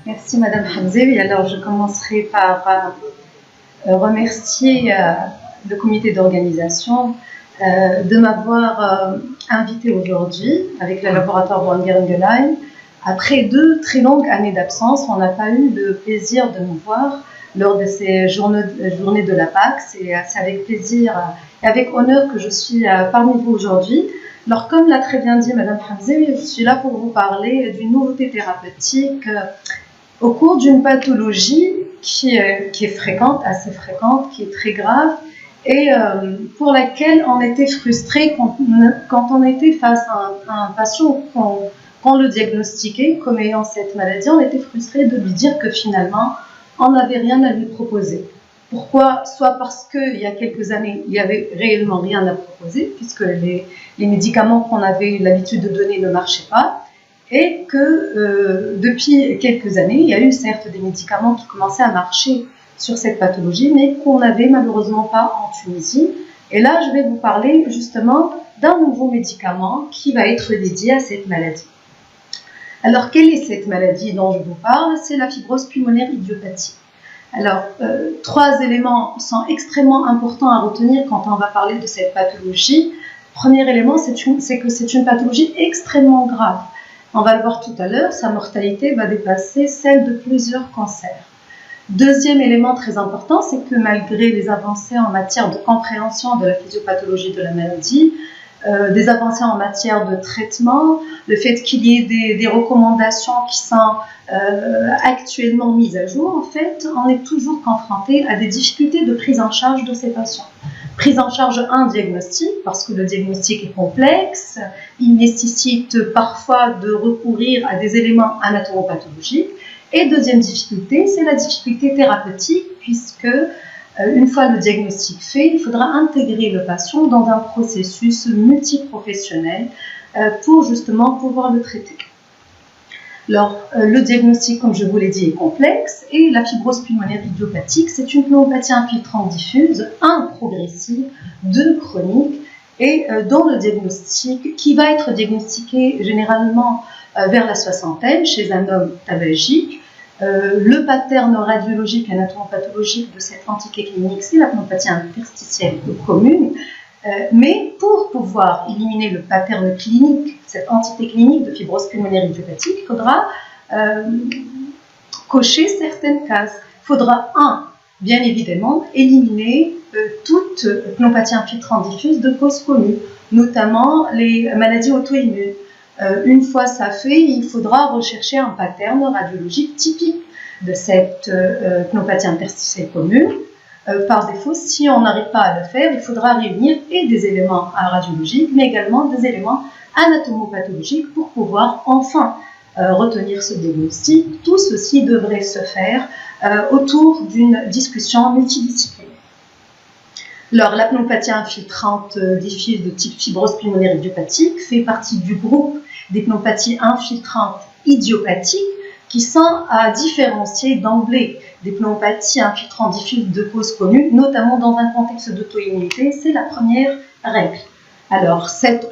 Merci Madame Hamzaoui. Alors je commencerai par remercier le comité d'organisation de m'avoir invité aujourd'hui avec le laboratoire Von Geringelheim. Après 2 très longues années d'absence, on n'a pas eu le plaisir de nous voir lors de ces journées de la PAC. C'est avec plaisir et avec honneur que je suis parmi vous aujourd'hui. Alors, comme l'a très bien dit Madame Hamzaoui, je suis là pour vous parler d'une nouveauté thérapeutique au cours d'une pathologie qui est fréquente, assez fréquente, qui est très grave et pour laquelle on était frustré quand on était face à un patient qu'on le diagnostiquait comme ayant cette maladie, on était frustré de lui dire que finalement, on n'avait rien à lui proposer. Pourquoi? Soit parce qu'il y a quelques années, il n'y avait réellement rien à proposer, puisque les médicaments qu'on avait l'habitude de donner ne marchaient pas, et que depuis quelques années, il y a eu certes des médicaments qui commençaient à marcher sur cette pathologie, mais qu'on n'avait malheureusement pas en Tunisie. Et là, je vais vous parler justement d'un nouveau médicament qui va être dédié à cette maladie. Alors, quelle est cette maladie dont je vous parle? C'est la fibrose pulmonaire idiopathique. Alors, 3 éléments sont extrêmement importants à retenir quand on va parler de cette pathologie. Premier élément, c'est que c'est une pathologie extrêmement grave. On va le voir tout à l'heure, sa mortalité va dépasser celle de plusieurs cancers. Deuxième élément très important, c'est que malgré les avancées en matière de compréhension de la physiopathologie de la maladie, des avancées en matière de traitement, le fait qu'il y ait des recommandations qui sont actuellement mises à jour, en fait, on est toujours confronté à des difficultés de prise en charge de ces patients. Prise en charge, un diagnostic, parce que le diagnostic est complexe, il nécessite parfois de recourir à des éléments anatomopathologiques. Et deuxième difficulté, c'est la difficulté thérapeutique, puisque une fois le diagnostic fait, il faudra intégrer le patient dans un processus multiprofessionnel pour justement pouvoir le traiter. Alors, le diagnostic, comme je vous l'ai dit, est complexe et la fibrose pulmonaire idiopathique, c'est une pneumopathie infiltrante diffuse, 1 progressive, 2 chronique et dont le diagnostic, qui va être diagnostiqué généralement vers la soixantaine chez un homme tabagique. Le pattern radiologique anatomopathologique de cette entité clinique, c'est la pneumopathie interstitielle commune. Mais pour pouvoir éliminer le pattern clinique, cette entité clinique de fibrose pulmonaire idiopathique, il faudra cocher certaines cases. Il faudra, bien évidemment, éliminer toute pneumopathie infiltrante diffuse de cause commune, notamment les maladies auto-immunes. Une fois ça fait, il faudra rechercher un pattern radiologique typique de cette pneumopathie interstitielle commune. Par défaut, si on n'arrive pas à le faire, il faudra réunir et des éléments radiologiques, mais également des éléments anatomopathologiques pour pouvoir enfin retenir ce diagnostic. Tout ceci devrait se faire autour d'une discussion multidisciplinaire. Alors, la pneumopathie infiltrante diffuse de type fibrose pulmonaire idiopathique fait partie du groupe des pneumopathies infiltrantes idiopathiques qui sont à différencier d'emblée des pneumopathies infiltrantes diffuses de cause connue, notamment dans un contexte d'auto-immunité. C'est la première règle. Alors, cette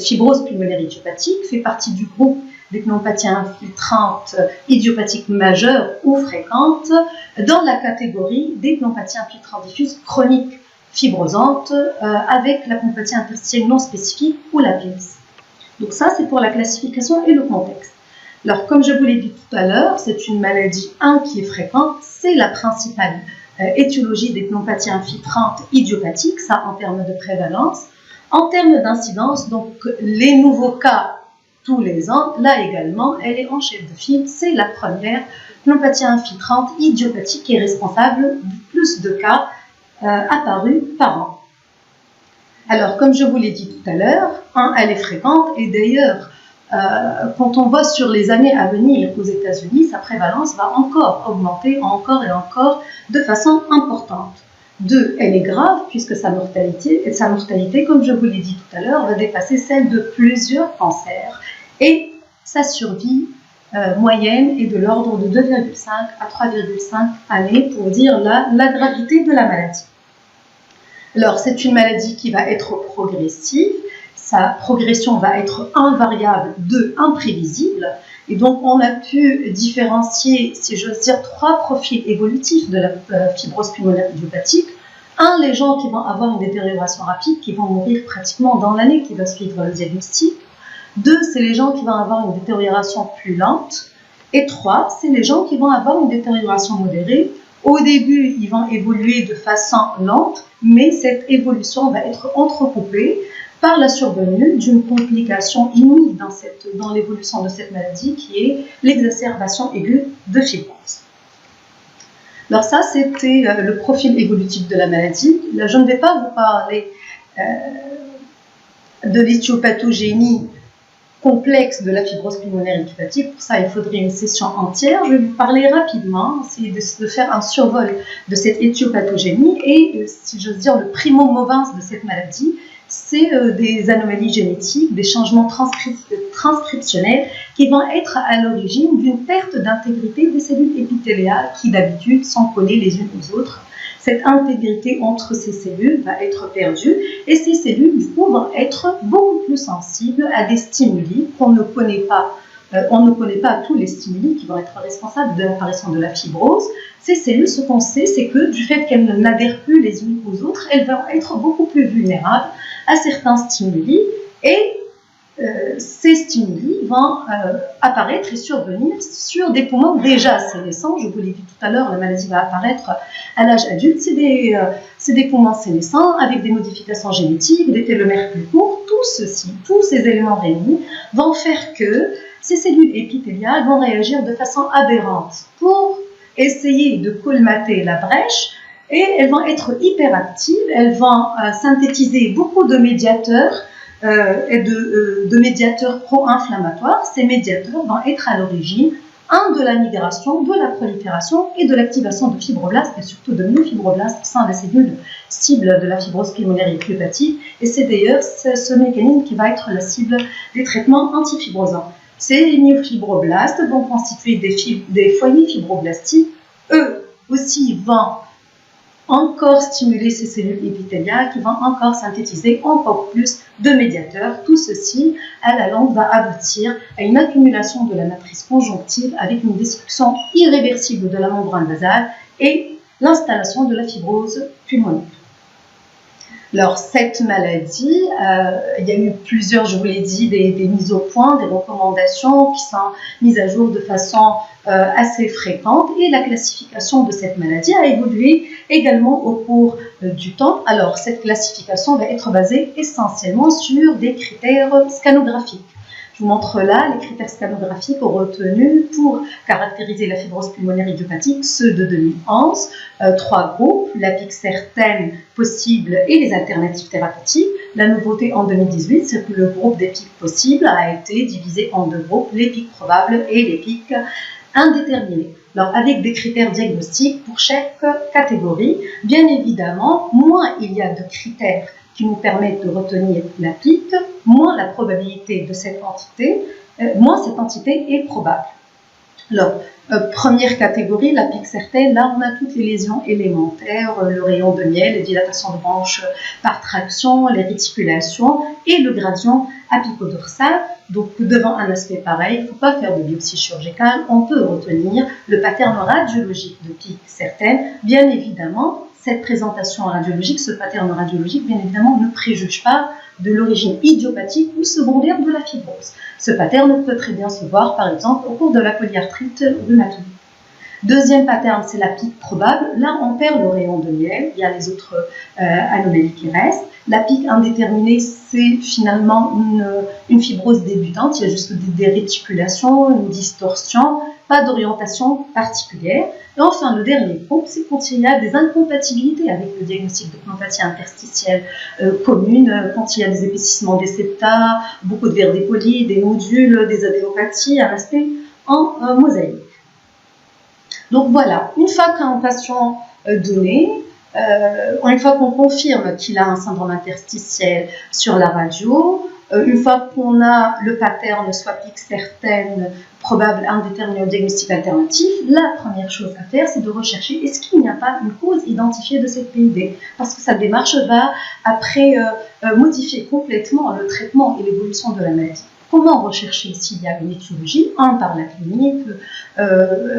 fibrose pulmonaire idiopathique fait partie du groupe des pneumopathies infiltrantes idiopathiques majeures ou fréquentes dans la catégorie des pneumopathies infiltrantes diffuses chroniques fibrosantes avec la pneumopathie interstitielle non spécifique ou la PINS. Donc ça, c'est pour la classification et le contexte. Alors, comme je vous l'ai dit tout à l'heure, c'est une maladie qui est fréquente, c'est la principale étiologie des pneumopathies infiltrantes idiopathiques, ça en termes de prévalence. En termes d'incidence, donc les nouveaux cas tous les ans, là également, elle est en chef de file, c'est la première pneumopathie infiltrante idiopathique qui est responsable de plus de cas apparus par an. Alors, comme je vous l'ai dit tout à l'heure, elle est fréquente et d'ailleurs, quand on voit sur les années à venir aux États-Unis, sa prévalence va encore augmenter, encore et encore, de façon importante. 2, elle est grave puisque sa mortalité, comme je vous l'ai dit tout à l'heure, va dépasser celle de plusieurs cancers et sa survie moyenne est de l'ordre de 2,5 à 3,5 années pour dire la gravité de la maladie. Alors, c'est une maladie qui va être progressive. Sa progression va être 1 variable, 2 imprévisible. Et donc, on a pu différencier, si j'ose dire, 3 profils évolutifs de la fibrose pulmonaire idiopathique. Un, les gens qui vont avoir une détérioration rapide, qui vont mourir pratiquement dans l'année qui va suivre le diagnostic. 2, c'est les gens qui vont avoir une détérioration plus lente. Et 3, c'est les gens qui vont avoir une détérioration modérée. Au début, ils vont évoluer de façon lente, mais cette évolution va être entrecoupée par la survenue d'une complication inouïe dans l'évolution de cette maladie, qui est l'exacerbation aiguë de fibrose. Alors ça, c'était le profil évolutif de la maladie. Là, je ne vais pas vous parler de l'éthiopathogénie complexe de la fibrose pulmonaire idiopathique. Pour ça, il faudrait une session entière. Je vais vous parler rapidement, essayer de faire un survol de cette éthiopathogénie et, si j'ose dire, le primo movens de cette maladie, c'est des anomalies génétiques, des changements transcriptionnels qui vont être à l'origine d'une perte d'intégrité des cellules épithéliales qui d'habitude sont collées les unes aux autres. Cette intégrité entre ces cellules va être perdue et ces cellules vont être beaucoup plus sensibles à des stimuli qu'on ne connaît pas. On ne connaît pas tous les stimuli qui vont être responsables de l'apparition de la fibrose. Ces cellules, ce qu'on sait, c'est que du fait qu'elles n'adhèrent plus les unes aux autres, elles vont être beaucoup plus vulnérables à certains stimuli et ces stimuli vont apparaître et survenir sur des poumons déjà assez récents. Je vous l'ai dit tout à l'heure, la maladie va apparaître à l'âge adulte. C'est des poumons sénescents avec des modifications génétiques, des télomères plus courts. Tous ces éléments réunis vont faire que ces cellules épithéliales vont réagir de façon aberrante pour essayer de colmater la brèche et elles vont être hyperactives, elles vont synthétiser beaucoup de médiateurs et de médiateurs pro-inflammatoires. Ces médiateurs vont être à l'origine de la migration, de la prolifération et de l'activation de fibroblastes et surtout de myofibroblastes qui sont les cellules cibles de la fibrose pulmonaire idiopathique. Et c'est d'ailleurs ce mécanisme qui va être la cible des traitements antifibrosants. Ces myofibroblastes vont constituer des foyers fibroblastiques. Eux aussi vont encore stimuler ces cellules épithéliales qui vont encore synthétiser encore plus de médiateurs. Tout ceci, à la longue, va aboutir à une accumulation de la matrice conjonctive avec une destruction irréversible de la membrane basale et l'installation de la fibrose pulmonaire. Alors, cette maladie, il y a eu plusieurs, je vous l'ai dit, des mises au point, des recommandations qui sont mises à jour de façon assez fréquente et la classification de cette maladie a évolué également au cours du temps. Alors, cette classification va être basée essentiellement sur des critères scanographiques. Je vous montre là les critères scanographiques retenus pour caractériser la fibrose pulmonaire idiopathique, ceux de 2011. 3 groupes, la pique certaine, possible et les alternatives thérapeutiques. La nouveauté en 2018, c'est que le groupe des pics possibles a été divisé en 2 groupes, les pics probables et les pics indéterminés. Alors, avec des critères diagnostiques pour chaque catégorie, bien évidemment, moins il y a de critères qui nous permettent de retenir la pique, moins la probabilité de cette entité, moins cette entité est probable. Alors, première catégorie, la pique certaine, là on a toutes les lésions élémentaires, le rayon de miel, les dilatations de branches par traction, les réticulations et le gradient apicodorsal. Donc devant un aspect pareil, il ne faut pas faire de biopsie chirurgicale, on peut retenir le pattern radiologique de pique certaine. Bien évidemment, cette présentation radiologique, ce pattern radiologique, bien évidemment, ne préjuge pas de l'origine idiopathique ou secondaire de la fibrose. Ce pattern peut très bien se voir, par exemple, au cours de la polyarthrite rhumatoïde. Deuxième pattern, c'est la pique probable. Là, on perd le rayon de miel. Il y a les autres anomalies qui restent. La pique indéterminée, c'est finalement une fibrose débutante. Il y a juste des réticulations, une distorsion, pas d'orientation particulière. Et enfin, le dernier groupe, c'est quand il y a des incompatibilités avec le diagnostic de pneumopathie interstitielle commune, quand il y a des épaississements des septa, beaucoup de verdépolie, des nodules, des adénopathies, un aspect en mosaïque. Donc voilà, une fois qu'un patient donné, une fois qu'on confirme qu'il a un syndrome interstitiel sur la radio, une fois qu'on a le pattern, soit pique certaine, probable, indéterminé au diagnostic alternatif, la première chose à faire, c'est de rechercher est-ce qu'il n'y a pas une cause identifiée de cette PID, parce que sa démarche va après modifier complètement le traitement et l'évolution de la maladie. Comment rechercher s'il y a une étiologie par la clinique,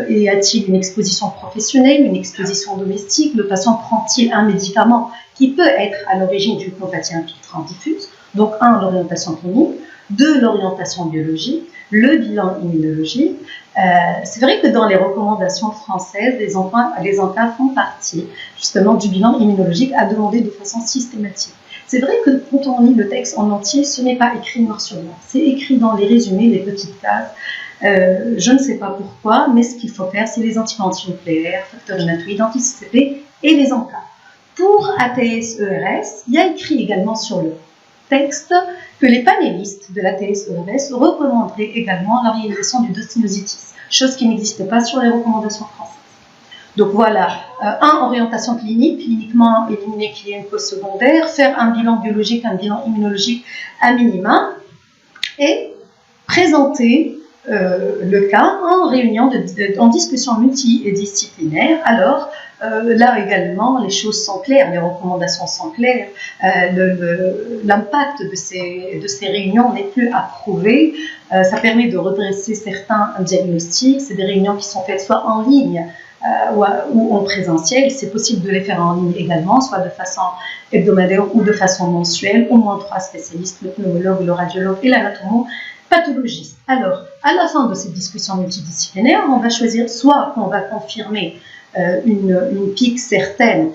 y a-t-il une exposition professionnelle, une exposition domestique, le patient prend-il un médicament qui peut être à l'origine d'une pneumopathie infiltrante diffuse. Donc, l'orientation clinique, 2, l'orientation biologique, le bilan immunologique. C'est vrai que dans les recommandations françaises, les ANCA font partie justement du bilan immunologique à demander de façon systématique. C'est vrai que quand on lit le texte en entier, ce n'est pas écrit noir sur blanc. C'est écrit dans les résumés, les petites cases. Je ne sais pas pourquoi, mais ce qu'il faut faire, c'est les anticorps antinucléaires, facteurs inactifs, anti-CCP et les ANCA. Pour ATS-ERS, il y a écrit également sur le texte que les panélistes de l'ATS-ERS recommanderaient également la réalisation du dossinusitis, chose qui n'existe pas sur les recommandations françaises. Donc voilà, orientation clinique, cliniquement éliminer qu'il y ait une cause secondaire, faire un bilan biologique, un bilan immunologique à minima, et présenter le cas en réunion, en discussion multidisciplinaire. Alors, là également, les choses sont claires, les recommandations sont claires, l'impact de ces réunions n'est plus à prouver. Ça permet de redresser certains diagnostics. C'est des réunions qui sont faites soit en ligne ou en présentiel. C'est possible de les faire en ligne également, soit de façon hebdomadaire ou de façon mensuelle, au moins 3 spécialistes, le pneumologue, le radiologue et l'anatomopathologiste. Alors, à la fin de cette discussion multidisciplinaire, on va choisir soit qu'on va confirmer une pique certaine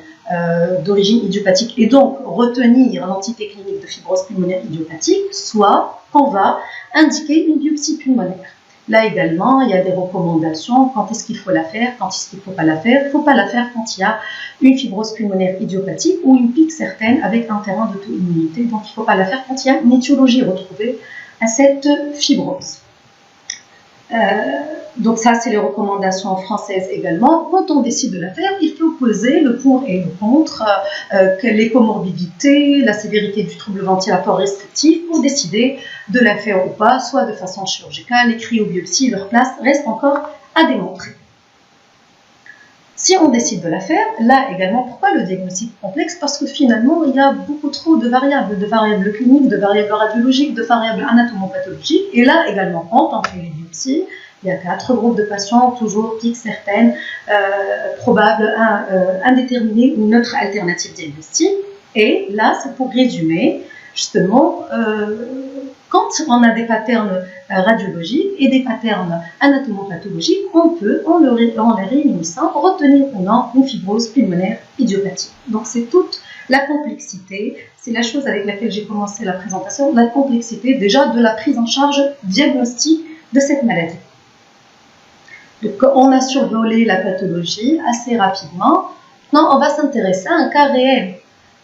d'origine idiopathique et donc retenir l'entité clinique de fibrose pulmonaire idiopathique, soit qu'on va indiquer une biopsie pulmonaire. Là également, il y a des recommandations, quand est-ce qu'il faut la faire, quand est-ce qu'il ne faut pas la faire. Il ne faut pas la faire quand il y a une fibrose pulmonaire idiopathique ou une pique certaine avec un terrain d'auto-immunité. Donc il ne faut pas la faire quand il y a une étiologie retrouvée à cette fibrose. Donc ça, c'est les recommandations françaises également. Quand on décide de la faire, il faut poser le pour et le contre, les comorbidités, la sévérité du trouble ventilatoire restrictif pour décider de la faire ou pas, soit de façon chirurgicale, les cryobiopsies, leur place reste encore à démontrer. Si on décide de la faire, là également, pourquoi le diagnostic complexe? Parce que finalement, il y a beaucoup trop de variables cliniques, de variables radiologiques, de variables anatomopathologiques. Et là également, quand on fait les biopsies, il y a 4 groupes de patients, toujours piques certaines, probables, indéterminées ou neutres alternatives diagnostiques. Et là, c'est pour résumer, justement, quand on a des patterns radiologiques et des patterns anatomopathologiques, on peut, en les réunissant, retenir ou non une fibrose pulmonaire idiopathique. Donc c'est toute la complexité, c'est la chose avec laquelle j'ai commencé la présentation, la complexité déjà de la prise en charge diagnostique de cette maladie. Donc on a survolé la pathologie assez rapidement. Maintenant, on va s'intéresser à un cas réel.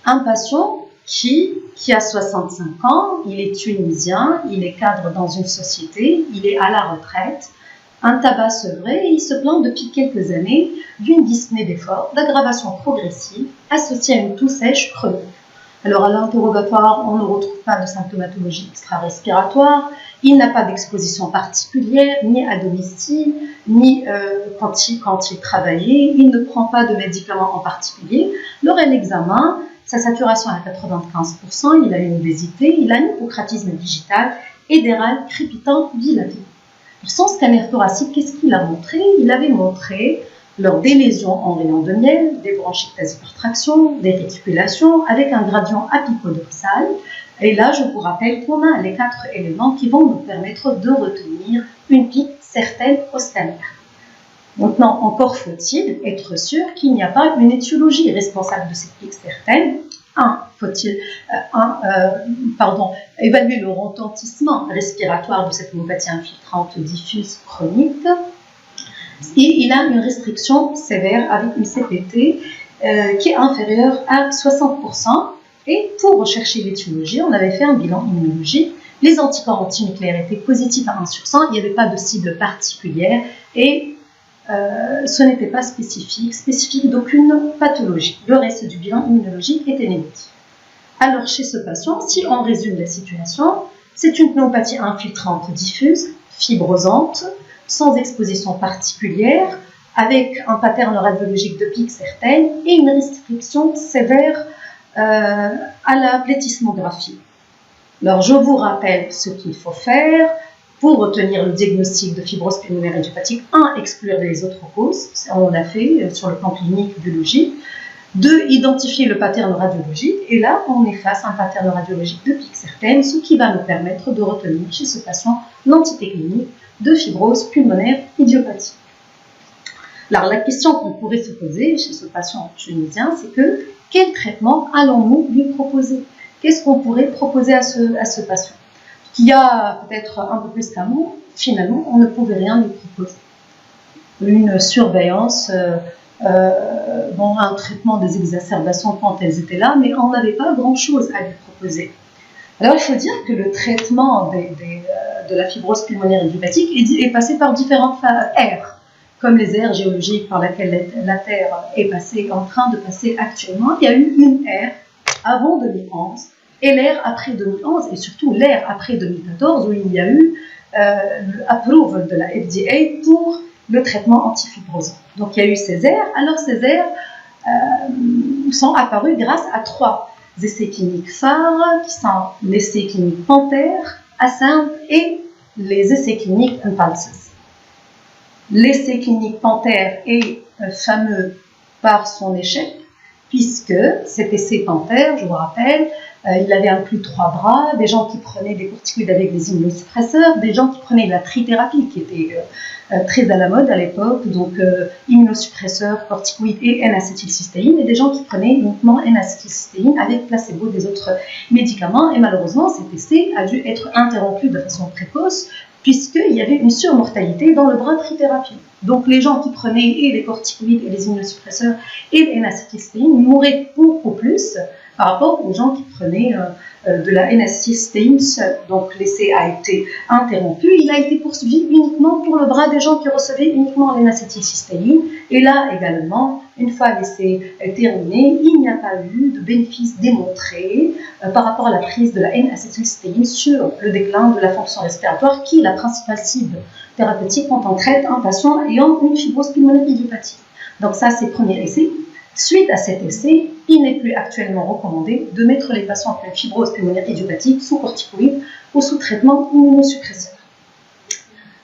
Un patient qui a 65 ans, il est tunisien, il est cadre dans une société, il est à la retraite, un tabac sevré et il se plaint depuis quelques années d'une dyspnée d'effort, d'aggravation progressive associée à une toux sèche chronique. Alors à l'interrogatoire, on ne retrouve pas de symptomatologie extra-respiratoire, il n'a pas d'exposition particulière, ni à domicile, ni quand il travaillait, il ne prend pas de médicaments en particulier. Lors de l'examen, sa saturation est à 95%, il a une obésité, il a un hypocratisme digital et des râles crépitants dilatés. Son scanner thoracique, qu'est-ce qu'il a montré? Il avait montré lors des lésions en rayon de miel, des bronchites d'hypertraction, des réticulations avec un gradient apicodorsal. Et là, je vous rappelle qu'on a les 4 éléments qui vont nous permettre de retenir une pique certaine au scanner. Maintenant, encore faut-il être sûr qu'il n'y a pas une étiologie responsable de cette pique certaine. Faut-il évaluer le retentissement respiratoire de cette pneumopathie infiltrante diffuse chronique. Et il a une restriction sévère avec une CPT qui est inférieure à 60%. Et pour rechercher l'étiologie, on avait fait un bilan immunologique. Les anticorps antinucléaires étaient positifs à 1 sur 100, il n'y avait pas de cible particulière et ce n'était pas spécifique d'aucune pathologie. Le reste du bilan immunologique était négatif. Alors chez ce patient, si on résume la situation, c'est une pneumopathie infiltrante diffuse, fibrosante, sans exposition particulière, avec un pattern radiologique de pique certaine et une restriction sévère à la plétismographie. Alors, je vous rappelle ce qu'il faut faire pour obtenir le diagnostic de fibrose pulmonaire idiopathique. 1. Exclure les autres causes, on l'a fait sur le plan clinique, biologique. 2. Identifier le pattern radiologique. Et là, on efface un pattern radiologique de pic certaine, ce qui va nous permettre de retenir chez ce patient l'entité clinique de fibrose pulmonaire idiopathique. Alors, la question qu'on pourrait se poser chez ce patient tunisien, c'est que quel traitement allons-nous lui proposer? Qu'est-ce qu'on pourrait proposer à ce patient? Il y a peut-être un peu plus qu'un mois, finalement, on ne pouvait rien lui proposer. Une surveillance, un traitement des exacerbations quand elles étaient là, mais on n'avait pas grand-chose à lui proposer. Alors, il faut dire que le traitement de la fibrose pulmonaire idiopathique est passé par différentes aires, comme les aires géologiques par lesquelles la Terre est en train de passer actuellement. Il y a eu une ère avant 2011 et l'ère après 2011 et surtout l'ère après 2014 où il y a eu l'approval de la FDA pour le traitement antifibrosant. Donc il y a eu ces aires. Alors ces aires sont apparues grâce à 3 essais cliniques phares qui sont l'essai clinique Panther, Ascend et les essais cliniques Impulses. L'essai clinique Panther est fameux par son échec, puisque cet essai Panther, je vous rappelle, il avait inclus 3 bras, des gens qui prenaient des corticoïdes avec des immunosuppresseurs, des gens qui prenaient de la trithérapie, qui était très à la mode à l'époque, donc immunosuppresseurs, corticoïdes et N-acétylcystéine, et des gens qui prenaient uniquement N-acétylcystéine avec placebo des autres médicaments. Et malheureusement, cet essai a dû être interrompu de façon précoce, puisqu'il y avait une surmortalité dans le bras trithérapie. Donc les gens qui prenaient et les corticoïdes et les immunosuppresseurs et N-acétylcystéine mouraient beaucoup plus par rapport aux gens qui prenaient de la N-acétylcystéine seule. Donc l'essai a été interrompu, il a été poursuivi uniquement pour le bras des gens qui recevaient uniquement N-acétylcystéine. Et là également, une fois l'essai terminé, il n'y a pas eu de bénéfice démontré par rapport à la prise de la N-acétylcystéine sur le déclin de la fonction respiratoire, qui est la principale cible thérapeutique quand on traite un patient ayant une fibrose pulmonaire idiopathique. Donc ça, c'est le premier essai. Suite à cet essai, il n'est plus actuellement recommandé de mettre les patients avec une fibrose pulmonaire idiopathique sous corticoïdes ou sous traitement immunosuppresseur.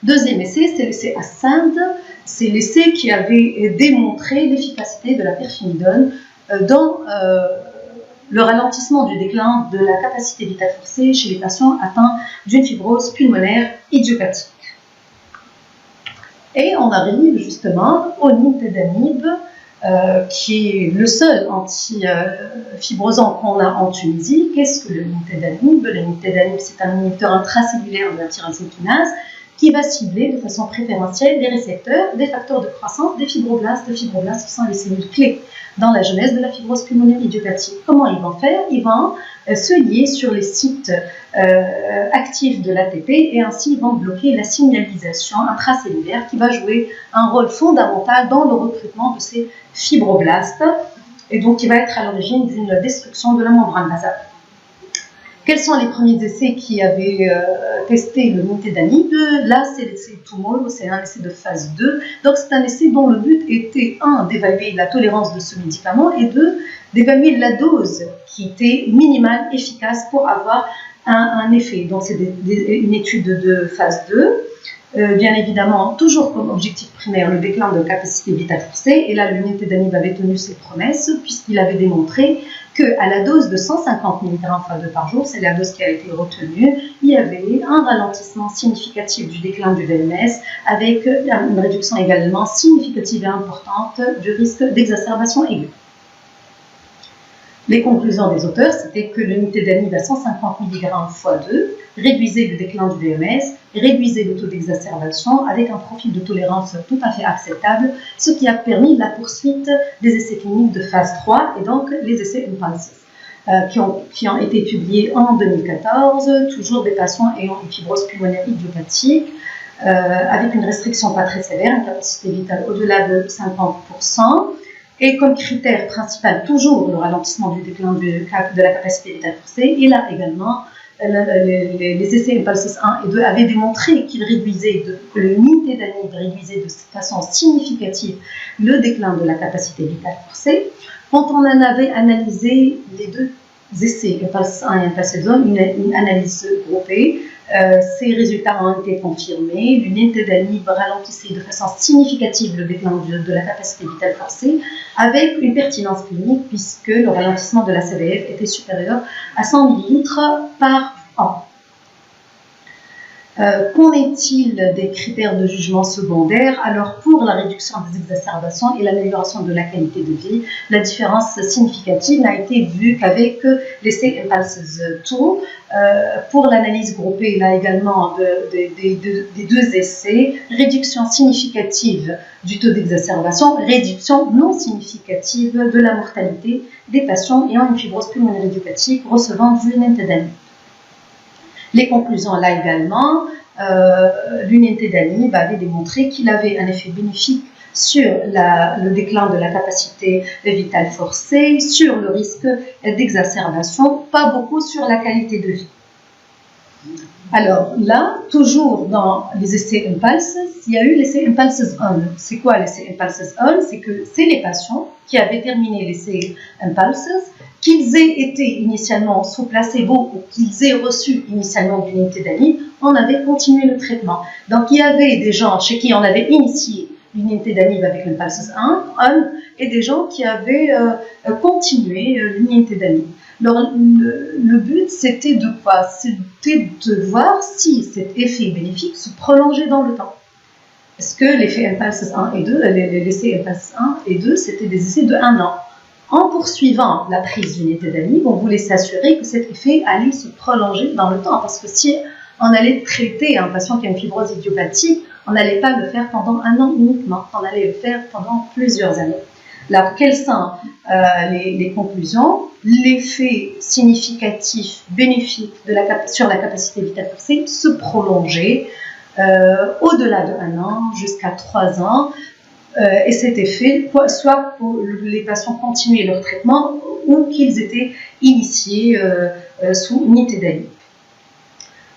Deuxième essai, c'est l'essai Ascend. C'est l'essai qui avait démontré l'efficacité de la perfimidone dans le ralentissement du déclin de la capacité vitale forcée chez les patients atteints d'une fibrose pulmonaire idiopathique. Et on arrive justement au nintedanib, qui est le seul antifibrosant qu'on a en Tunisie. Qu'est-ce que le nintedanib? Le nintedanib, c'est un inhibiteur intracellulaire de la tyrosine kinase qui va cibler de façon préférentielle les récepteurs des facteurs de croissance des fibroblastes qui sont les cellules clés dans la genèse de la fibrose pulmonaire idiopathique. Comment ils vont faire? Ils vont se lier sur les sites actifs de l'ATP et ainsi ils vont bloquer la signalisation intracellulaire qui va jouer un rôle fondamental dans le recrutement de ces fibroblastes et donc qui va être à l'origine d'une destruction de la membrane basale. Quels sont les premiers essais qui avaient testé le nintedanib? Là, c'est l'essai TOMORROW, c'est un essai de phase 2. Donc, c'est un essai dont le but était, 1, d'évaluer la tolérance de ce médicament et 2, d'évaluer la dose qui était minimale, efficace pour avoir un effet. Donc, c'est une étude de phase 2. Bien évidemment, toujours comme objectif primaire, le déclin de capacité vitale forcée. Et là, le nintedanib avait tenu ses promesses puisqu'il avait démontré qu'à la dose de 150 mg x 2 par jour, c'est la dose qui a été retenue, il y avait un ralentissement significatif du déclin du VMS avec une réduction également significative et importante du risque d'exacerbation aiguë. Les conclusions des auteurs, c'était que le nintedanib à 150 mg x 2 réduisait le déclin du VMS, réduisait le taux d'exacerbation avec un profil de tolérance tout à fait acceptable, ce qui a permis la poursuite des essais cliniques de phase 3 et donc les essais Impulses qui ont été publiés en 2014, toujours des patients ayant une fibrose pulmonaire idiopathique avec une restriction pas très sévère, une capacité vitale au-delà de 50%. Et comme critère principal, toujours le ralentissement du déclin de la capacité vitale forcée. Et là également, les essais Impulses 1 et 2 avaient démontré que le nintedanib réduisait de façon significative le déclin de la capacité vitale forcée. Quand on en avait analysé les deux essais Impulse 1 et Impulse 2, une analyse groupée. Ces résultats ont été confirmés. L'unité ralentissait de façon significative le déclin de la capacité vitale forcée avec une pertinence clinique puisque le ralentissement de la CVF était supérieur à 100 ml par an. Qu'en est-il des critères de jugement secondaire? Alors, pour la réduction des exacerbations et l'amélioration de la qualité de vie, la différence significative n'a été vue qu'avec l'essai Impulse 2. Pour l'analyse groupée, là également des deux essais, réduction significative du taux d'exacerbation, réduction non significative de la mortalité des patients ayant une fibrose pulmonaire idiopathique recevant du nintédanib. Les conclusions là également, l'unité avait démontré qu'il avait un effet bénéfique sur le déclin de la capacité vitale forcée, sur le risque d'exacerbation, pas beaucoup sur la qualité de vie. Alors là, toujours dans les essais Impulse, il y a eu l'essai Impulse 1. C'est quoi l'essai Impulse 1? C'est que c'est les patients qui avaient terminé l'essai Impulse, qu'ils aient été initialement sous placebo ou qu'ils aient reçu initialement du nintédanib, on avait continué le traitement. Donc il y avait des gens chez qui on avait initié du nintédanib avec l'Impulse 1 et des gens qui avaient continué le nintédanib. Alors, le but, c'était de quoi? C'était de voir si cet effet bénéfique se prolongeait dans le temps. Parce que l'effet Impulse 1 et 2, l'essai Impulse 1 et 2, c'était des essais de 1 an. En poursuivant la prise du nintédanib, on voulait s'assurer que cet effet allait se prolonger dans le temps. Parce que si on allait traiter un patient qui a une fibrose idiopathique, on n'allait pas le faire pendant 1 an uniquement, on allait le faire pendant plusieurs années. Alors, quelles sont les conclusions? L'effet significatif, bénéfique sur la capacité vitale forcée se prolongeait au-delà de 1 an jusqu'à 3 ans. Et cet effet, soit pour les patients continuaient leur traitement ou qu'ils étaient initiés sous nintédanib.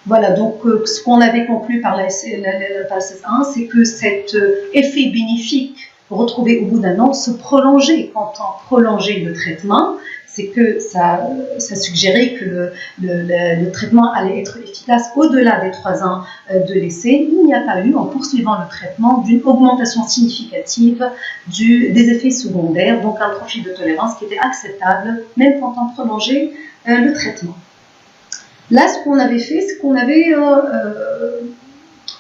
Voilà, donc ce qu'on avait conclu par la PALS 1, c'est que cet effet bénéfique retrouvé au bout d'1 an se prolongeait. Quand on prolongeait le traitement, c'est que ça suggérait que le traitement allait être efficace au-delà des 3 ans de l'essai. Il n'y a pas eu, en poursuivant le traitement, d'une augmentation significative des effets secondaires, donc un profil de tolérance qui était acceptable, même quand on prolongeait le traitement. Là, ce qu'on avait fait, c'est qu'on avait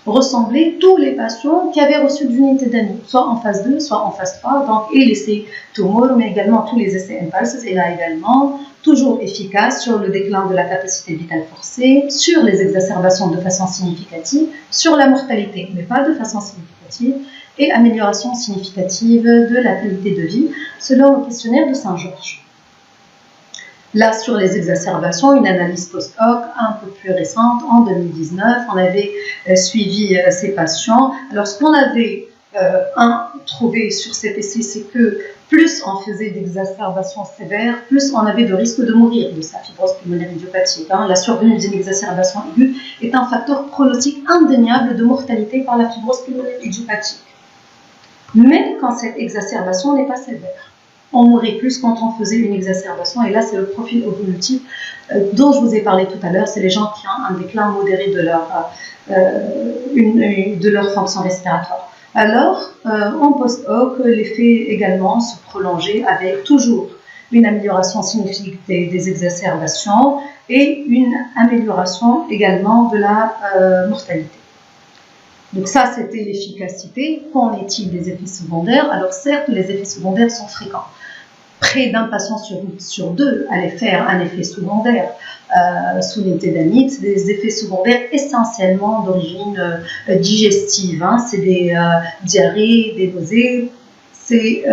ressemblé tous les patients qui avaient reçu du nintédanib, soit en phase 2, soit en phase 3, donc, et l'essai TOMOR, mais également tous les essais Impulse, et là également, toujours efficace sur le déclin de la capacité vitale forcée, sur les exacerbations de façon significative, sur la mortalité, mais pas de façon significative, et amélioration significative de la qualité de vie, selon le questionnaire de Saint-Georges. Là, sur les exacerbations, une analyse post-hoc un peu plus récente, en 2019, on avait suivi ces patients. Alors, ce qu'on avait trouvé sur cet essai, c'est que plus on faisait d'exacerbations sévères, plus on avait de risque de mourir de sa fibrose pulmonaire idiopathique. La survenue d'une exacerbation aiguë est un facteur pronostic indéniable de mortalité par la fibrose pulmonaire idiopathique. Même quand cette exacerbation n'est pas sévère. On mourrait plus quand on faisait une exacerbation, et là c'est le profil évolutif dont je vous ai parlé tout à l'heure. C'est les gens qui ont un déclin modéré de leur fonction respiratoire. Alors, en post-hoc, l'effet également se prolongeait avec toujours une amélioration significative des exacerbations et une amélioration également de la mortalité. Donc ça, c'était l'efficacité. Qu'en est-il des effets secondaires? Alors certes, les effets secondaires sont fréquents. Près d'un patient sur 2 allait faire un effet secondaire sous nintédanib. C'est des effets secondaires essentiellement d'origine digestive. C'est des diarrhées, des nausées. C'est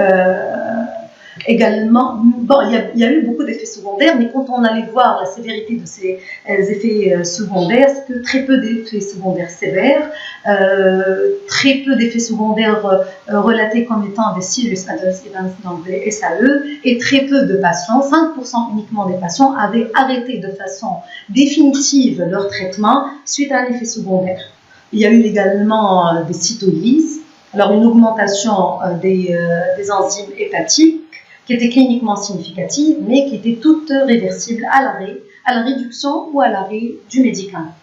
également, bon, il y a eu beaucoup d'effets secondaires, mais quand on allait voir la sévérité de ces effets secondaires, c'est que très peu d'effets secondaires sévères, très peu d'effets secondaires relatés comme étant des serious adverse events, donc des SAE, et très peu de patients, 5% uniquement des patients, avaient arrêté de façon définitive leur traitement suite à un effet secondaire. Il y a eu également des cytolyses, alors une augmentation des enzymes hépatiques, qui étaient cliniquement significatives, mais qui étaient toutes réversibles à l'arrêt, à la réduction ou à l'arrêt du médicament.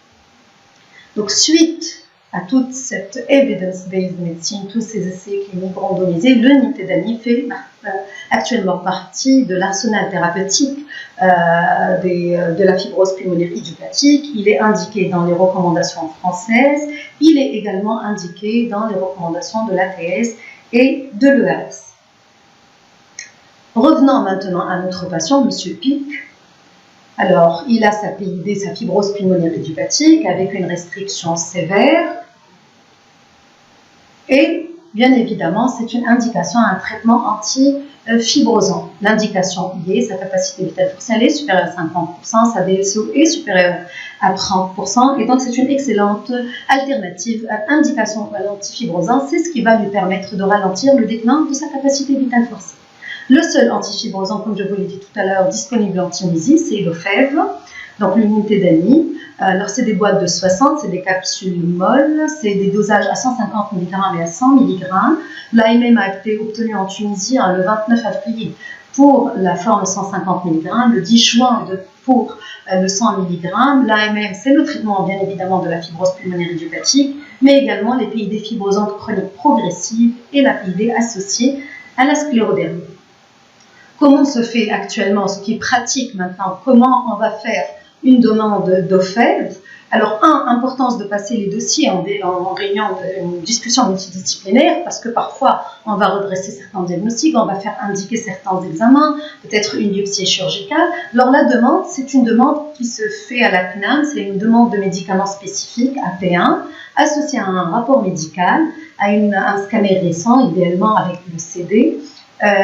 Donc, suite à toute cette evidence-based medicine, tous ces essais cliniques randomisés, le Nintedanib fait actuellement partie de l'arsenal thérapeutique de la fibrose pulmonaire idiopathique. Il est indiqué dans les recommandations françaises. Il est également indiqué dans les recommandations de l'ATS et de l'EAS. Revenons maintenant à notre patient, M. Pic. Alors, il a sa PID, sa fibrose pulmonaire idiopathique, avec une restriction sévère. Et, bien évidemment, c'est une indication à un traitement anti-fibrosant. L'indication y est, sa capacité vitale forcée est supérieure à 50%, sa DSO est supérieure à 30%, et donc c'est une excellente alternative à indication à l'antifibrosant. C'est ce qui va lui permettre de ralentir le déclin de sa capacité vitale forcée. Le seul antifibrosant, comme je vous l'ai dit tout à l'heure, disponible en Tunisie, c'est l'Ofev, donc l'unité d'Annie. Alors, c'est des boîtes de 60, c'est des capsules molles, c'est des dosages à 150 mg et à 100 mg. L'AMM a été obtenu en Tunisie le 29 avril pour la forme 150 mg, le 10 juin pour le 100 mg. L'AMM, c'est le traitement, bien évidemment, de la fibrose pulmonaire idiopathique, mais également les PID fibrosantes chroniques progressives et la PID associée à la sclérodermie. Comment se fait actuellement, ce qui est pratique maintenant, comment on va faire une demande d'OFEV? Alors, importance de passer les dossiers en réunion une discussion multidisciplinaire, parce que parfois, on va redresser certains diagnostics, on va faire indiquer certains examens, peut-être une biopsie chirurgicale. Alors, la demande, c'est une demande qui se fait à la CNAM, c'est une demande de médicaments spécifiques, AP1, associée à un rapport médical, à un scanner récent, idéalement avec le CD,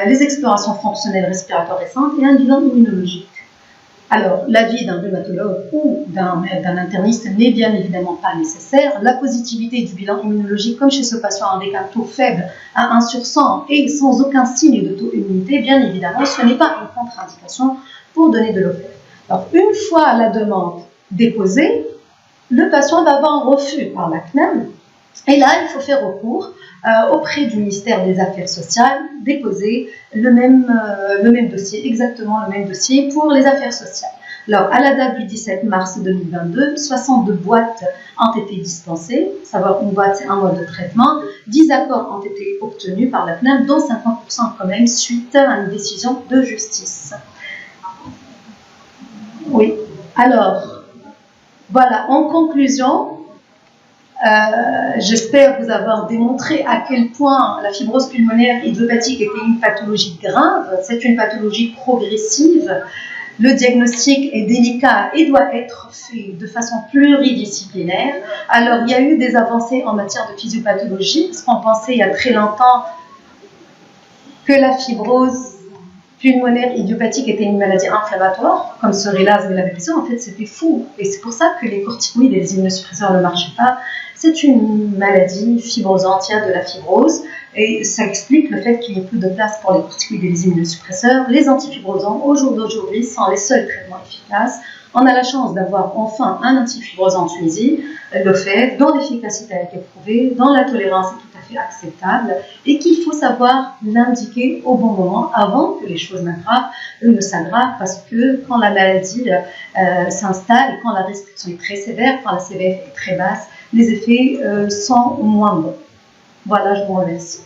les explorations fonctionnelles respiratoires récentes et un bilan immunologique. Alors, l'avis d'un rhumatologue ou d'un interniste n'est bien évidemment pas nécessaire. La positivité du bilan immunologique, comme chez ce patient avec un taux faible à 1 sur 100 et sans aucun signe de taux immunité, bien évidemment, ce n'est pas une contre-indication pour donner de l'OFEV. Alors, une fois la demande déposée, le patient va avoir un refus par la CNAM. Et là, il faut faire recours auprès du ministère des Affaires sociales, déposer le même dossier, exactement le même dossier pour les affaires sociales. Alors, à la date du 17 mars 2022, 62 boîtes ont été dispensées, savoir une boîte, c'est un mois de traitement. 10 accords ont été obtenus par la CNAM, dont 50% quand même suite à une décision de justice. Oui, alors, voilà, en conclusion, j'espère vous avoir démontré à quel point la fibrose pulmonaire idiopathique était une pathologie grave. C'est une pathologie progressive. Le diagnostic est délicat et doit être fait de façon pluridisciplinaire. Alors, il y a eu des avancées en matière de physiopathologie, parce qu'on pensait il y a très longtemps que la fibrose pulmonaire idiopathique était une maladie inflammatoire, comme serait l'asthme et la dépression. En fait, c'était fou. Et c'est pour ça que les corticoïdes et les immunosuppresseurs ne marchaient pas. C'est une maladie fibrosante, il y a de la fibrose. Et ça explique le fait qu'il n'y ait plus de place pour les corticoïdes et les immunosuppresseurs. Les antifibrosants, au jour d'aujourd'hui, sont les seuls traitements efficaces. On a la chance d'avoir enfin un antifibrosant en Tunisie, l'OFEV, dont l'efficacité a été prouvée, dont la tolérance est tout à fait acceptable, et qu'il faut savoir l'indiquer au bon moment avant que les choses ne s'aggravent, parce que quand la maladie s'installe, quand la restriction est très sévère, quand la CVF est très basse, les effets sont moins bons. Voilà, je vous remercie.